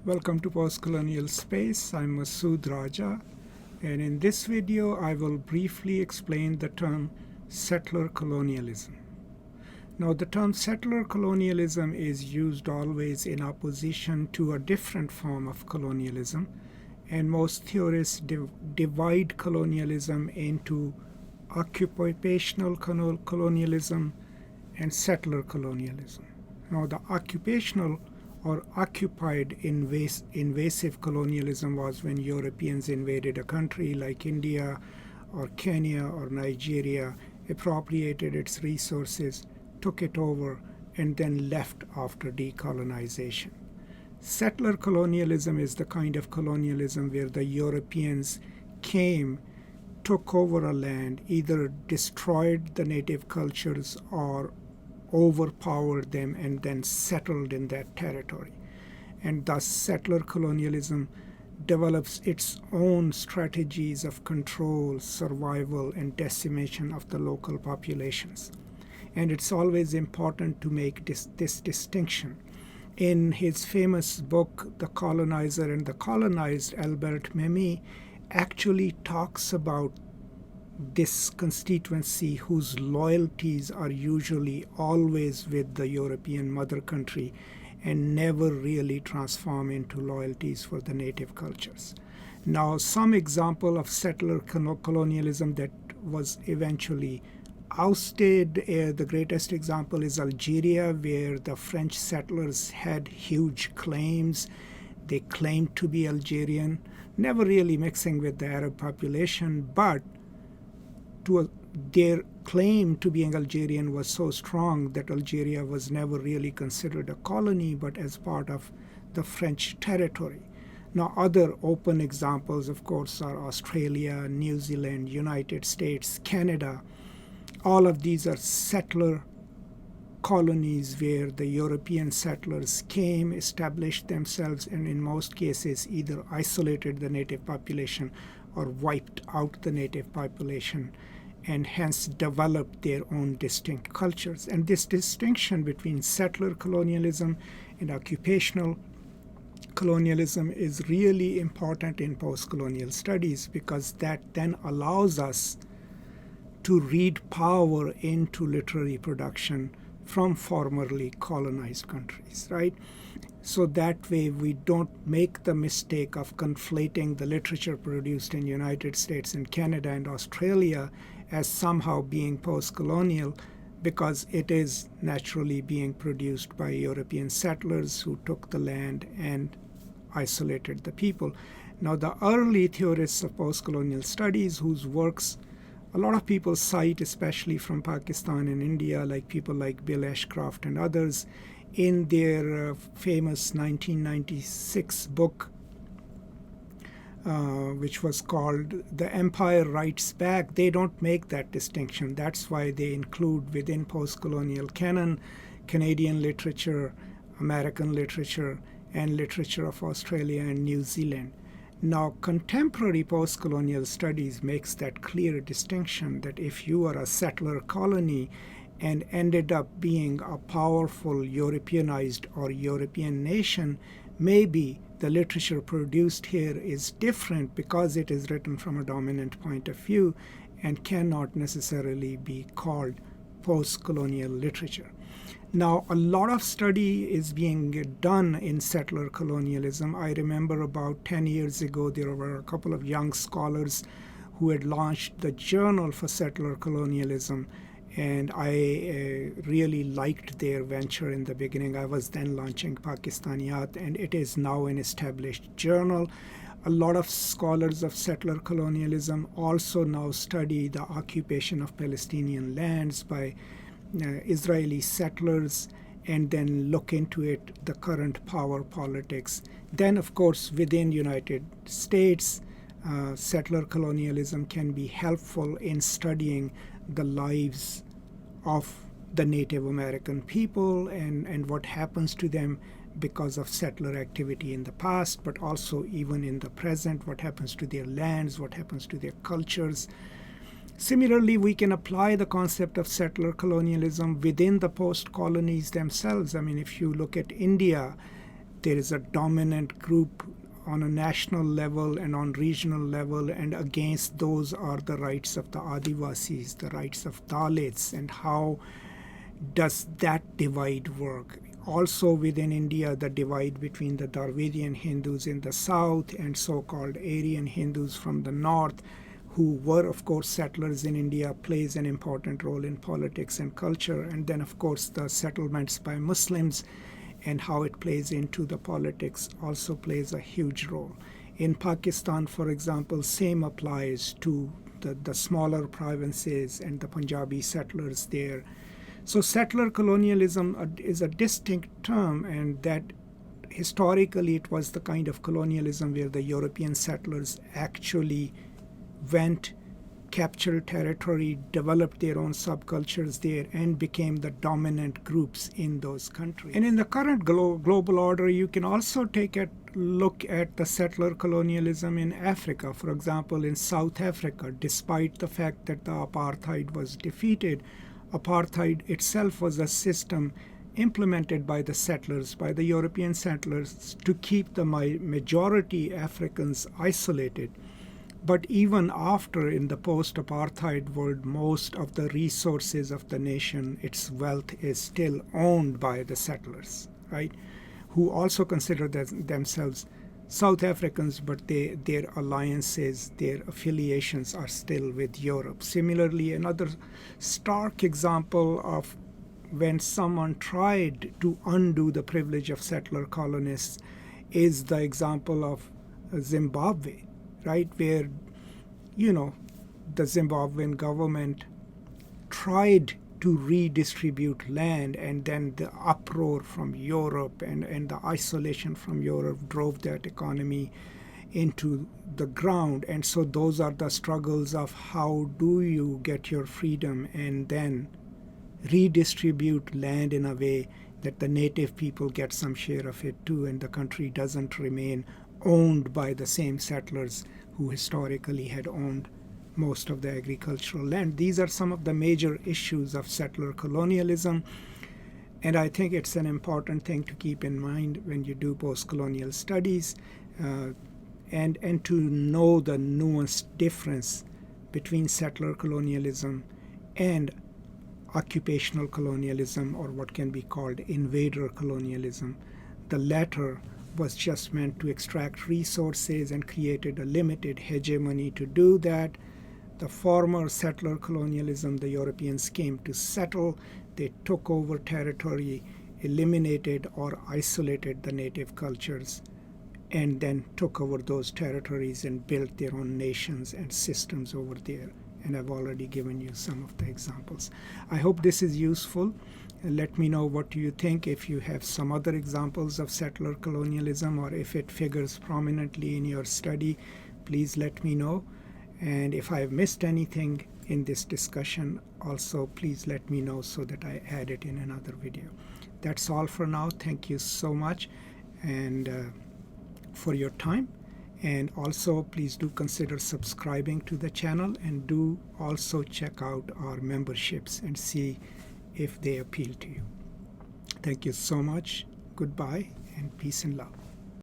Welcome to Postcolonial Space. I'm Masood Raja, and in this video I will briefly explain the term settler colonialism. Now, the term settler colonialism is used always in opposition to a different form of colonialism, and most theorists divide colonialism into occupational colonialism and settler colonialism. Now, the occupational or occupied invasive colonialism was when Europeans invaded a country like India or Kenya or Nigeria, appropriated its resources, took it over, and then left after decolonization. Settler colonialism is the kind of colonialism where the Europeans came, took over a land, either destroyed the native cultures or overpowered them and then settled in that territory. And thus settler colonialism develops its own strategies of control, survival, and decimation of the local populations. And it's always important to make this distinction. In his famous book, The Colonizer and the Colonized, Albert Memmi actually talks about this constituency whose loyalties are usually always with the European mother country and never really transform into loyalties for the native cultures. Now, some example of settler colonialism that was eventually ousted, the greatest example is Algeria, where the French settlers had huge claims. They claimed to be Algerian, never really mixing with the Arab population, but their claim to being Algerian was so strong that Algeria was never really considered a colony, but as part of the French territory. Now, other open examples, of course, are Australia, New Zealand, United States, Canada. All of these are settler colonies where the European settlers came, established themselves, and in most cases either isolated the native population or wiped out the native population, and hence developed their own distinct cultures. And this distinction between settler colonialism and occupational colonialism is really important in postcolonial studies, because that then allows us to read power into literary production from formerly colonized countries, right? So that way we don't make the mistake of conflating the literature produced in United States and Canada and Australia as somehow being post-colonial, because it is naturally being produced by European settlers who took the land and isolated the people. Now, the early theorists of post-colonial studies, whose works a lot of people cite, especially from Pakistan and India, like people like Bill Ashcroft and others, in their famous 1996 book, which was called The Empire Writes Back, they don't make that distinction. That's why they include within post-colonial canon Canadian literature, American literature, and literature of Australia and New Zealand. Now, contemporary post-colonial studies makes that clear distinction that if you are a settler colony and ended up being a powerful Europeanized or European nation, maybe the literature produced here is different because it is written from a dominant point of view and cannot necessarily be called post-colonial literature. Now, a lot of study is being done in settler colonialism. I remember about 10 years ago, there were a couple of young scholars who had launched the Journal for Settler Colonialism, and I really liked their venture in the beginning. I was then launching Pakistaniyat, and it is now an established journal. A lot of scholars of settler colonialism also now study the occupation of Palestinian lands by Israeli settlers, and then look into it, the current power politics. Then, of course, within United States, settler colonialism can be helpful in studying the lives of the Native American people and what happens to them because of settler activity in the past, but also even in the present, what happens to their lands, what happens to their cultures. Similarly, we can apply the concept of settler colonialism within the post-colonies themselves. I mean, if you look at India, there is a dominant group on a national level and on regional level, and against those are the rights of the Adivasis, the rights of Dalits, and how does that divide work? Also within India, the divide between the Dravidian Hindus in the south and so-called Aryan Hindus from the north, who were, of course, settlers in India, plays an important role in politics and culture. And then, of course, the settlements by Muslims and how it plays into the politics also plays a huge role. In Pakistan, for example, same applies to the smaller provinces and the Punjabi settlers there. So settler colonialism is a distinct term, and that historically it was the kind of colonialism where the European settlers actually went, captured territory, developed their own subcultures there, and became the dominant groups in those countries. And in the current global order, you can also take a look at the settler colonialism in Africa. For example, in South Africa, despite the fact that the apartheid was defeated, apartheid itself was a system implemented by the settlers, by the European settlers, to keep the majority Africans isolated. But even after, in the post-apartheid world, most of the resources of the nation, its wealth, is still owned by the settlers, right? Who also consider themselves South Africans, but their alliances, their affiliations are still with Europe. Similarly, another stark example of when someone tried to undo the privilege of settler colonists is the example of Zimbabwe, right, where, the Zimbabwean government tried to redistribute land, and then the uproar from Europe and the isolation from Europe drove that economy into the ground. And so those are the struggles of how do you get your freedom and then redistribute land in a way that the native people get some share of it too, and the country doesn't remain owned by the same settlers who historically had owned most of the agricultural land. These are some of the major issues of settler colonialism, and I think it's an important thing to keep in mind when you do post-colonial studies, and to know the nuanced difference between settler colonialism and occupational colonialism, or what can be called invader colonialism. The latter was just meant to extract resources and created a limited hegemony to do that. The former settler colonialism, the Europeans came to settle, they took over territory, eliminated or isolated the native cultures, and then took over those territories and built their own nations and systems over there. And I've already given you some of the examples. I hope this is useful. Let me know what you think. If you have some other examples of settler colonialism, or if it figures prominently in your study, please let me know. And if I've missed anything in this discussion, also please let me know so that I add it in another video. That's all for now. Thank you so much and for your time. And also please do consider subscribing to the channel, and do also check out our memberships and see if they appeal to you. Thank you so much. Goodbye and peace and love.